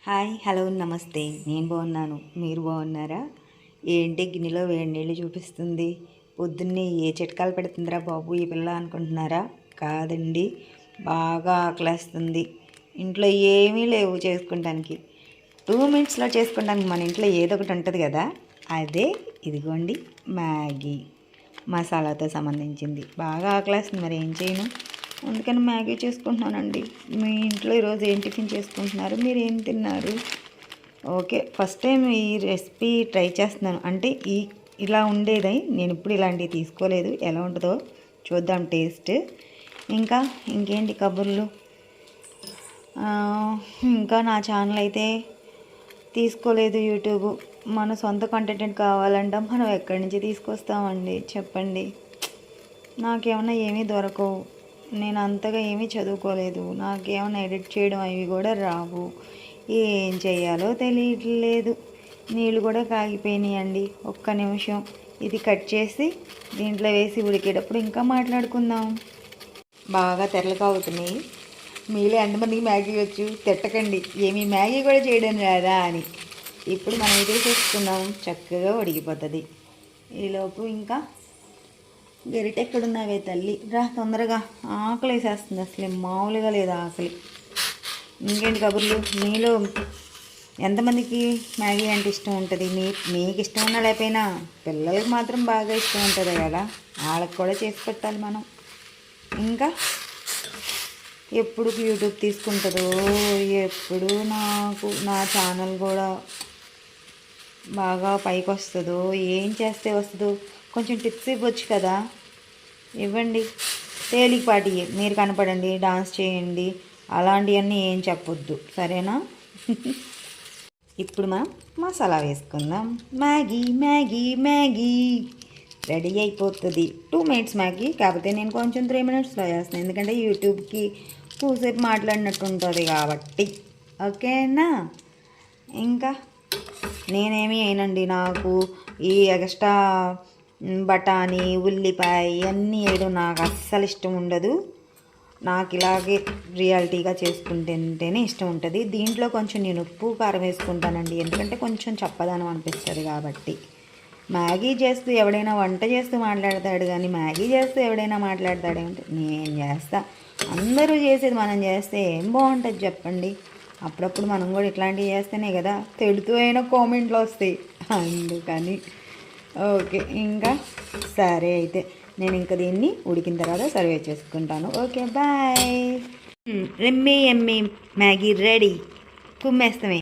Hi hello నమస్తే. నేను బాగున్నాను, మీరు బాగున్నారా? ఏంటి గిన్నెలో వేడి నీళ్ళు చూపిస్తుంది? పొద్దున్నే ఏ చిట్కాలు పెడుతుందిరా బాబు ఈ పిల్ల అనుకుంటున్నారా? కాదండి, బాగా ఆకలేస్తుంది. ఇంట్లో ఏమీ లేవు చేసుకోవడానికి. 2 మినిట్స్లో చేసుకోవడానికి మన ఇంట్లో ఏదో ఒకటి ఉంటుంది కదా, అదే ఇదిగోండి మ్యాగీ మసాలాతో సంబంధించింది. బాగా ఆకలేస్తుంది, మరి ఏం చేయను, అందుకని మ్యాగీ చేసుకుంటున్నానండి. మీ ఇంట్లో ఈరోజు ఏం టిఫిన్ చేసుకుంటున్నారు, మీరు ఏం తిన్నారు? ఓకే, ఫస్ట్ టైం ఈ రెసిపీ ట్రై చేస్తున్నాను. అంటే ఇలా ఉండేది, నేను ఇప్పుడు ఇలాంటివి తీసుకోలేదు. ఎలా ఉంటుందో చూద్దాం టేస్ట్. ఇంకేంటి కబుర్లు? ఇంకా నా ఛానల్ అయితే తీసుకోలేదు యూట్యూబ్. మన సొంత కంటెంట్ కావాలంటే మనం ఎక్కడి నుంచి తీసుకొస్తామండి చెప్పండి? నాకేమన్నా ఏమీ దొరకవు, నేను అంతగా ఏమీ చదువుకోలేదు, నాకేమైనా ఎడిట్ చేయడం అవి కూడా రావు. ఏం చేయాలో తెలియట్లేదు. నీళ్ళు కూడా కాగిపోయినాయండి. ఒక్క నిమిషం ఇది కట్ చేసి దీంట్లో వేసి ఉడికేటప్పుడు ఇంకా మాట్లాడుకుందాం. బాగా తెరలు కాగుతున్నాయి. మీలో ఎంతమందికి మ్యాగీ వచ్చు? తిట్టకండి, ఏమీ మ్యాగీ కూడా చేయడం రాదా అని. ఇప్పుడు మనం ఇది చేసుకుందాం, చక్కగా ఉడికిపోతుంది. ఈలోపు ఇంకా గరిటె ఎక్కడున్నావే తల్లి, రా తొందరగా, ఆకలి వేసేస్తుంది. అసలు మామూలుగా లేదు ఆకలి. ఇంకేంటి కబుర్లు? మీలో ఎంతమందికి మ్యాగీ అంటే ఇష్టం ఉంటుంది? మీకు ఇష్టం ఉన్నా లేకపోయినా పిల్లలకి మాత్రం బాగా ఇష్టం ఉంటుంది కదా, వాళ్ళకి కూడా చేసి పెట్టాలి మనం. ఇంకా ఎప్పుడు యూట్యూబ్ తీసుకుంటుందో, ఎప్పుడు నా ఛానల్ కూడా బాగా పైకి వస్తుందో, ఏం చేస్తే వస్తుందో కొంచెం టిప్స్ ఇవ్వచ్చు కదా, ఇవ్వండి. తేలికపాటి మీరు కనపడండి, డాన్స్ చేయండి, అలాంటివన్నీ ఏం చెప్పొద్దు, సరేనా? ఇప్పుడు మనం మసాలా వేసుకుందాం. మ్యాగీ మ్యాగీ మ్యాగీ రెడీ అయిపోతుంది. 2 మినిట్స్ మ్యాగీ, కాకపోతే నేను కొంచెం 3 మినిట్స్లో చేస్తాను, ఎందుకంటే యూట్యూబ్కి కూసేపు మాట్లాడినట్టు ఉంటుంది కాబట్టి. ఓకేనా? ఇంకా నేనేమి అయినండి, నాకు ఈ ఎక్స్ట్రా బఠానీ ఉల్లిపాయ ఇవన్నీ వేయడం నాకు అస్సలు ఇష్టం ఉండదు. నాకు ఇలాగే రియాలిటీగా చేసుకుంటేనే ఇష్టం ఉంటుంది. దీంట్లో కొంచెం నేను ఉప్పు కారం వేసుకుంటానండి, ఎందుకంటే కొంచెం చప్పదనం అనిపిస్తుంది కాబట్టి. మ్యాగీ చేస్తూ ఎవడైనా వంట చేస్తూ మాట్లాడతాడు కానీ మ్యాగీ చేస్తూ ఎవడైనా మాట్లాడతాడేమంటే నేను చేస్తా. అందరూ చేసేది మనం చేస్తే ఏం బాగుంటుంది చెప్పండి? అప్పుడప్పుడు మనం కూడా ఇట్లాంటివి చేస్తేనే కదా తిడుతూ అయినా కామెంట్లు వస్తాయి, అందుకని. ఓకే, ఇంకా సరే అయితే నేను ఇంకా దీన్ని ఉడికిన తర్వాత సర్వ్ చేసుకుంటాను. Okay, boy. ఎమ్మీ మ్యాగీ రెడీ. కుమ్మేస్తామే.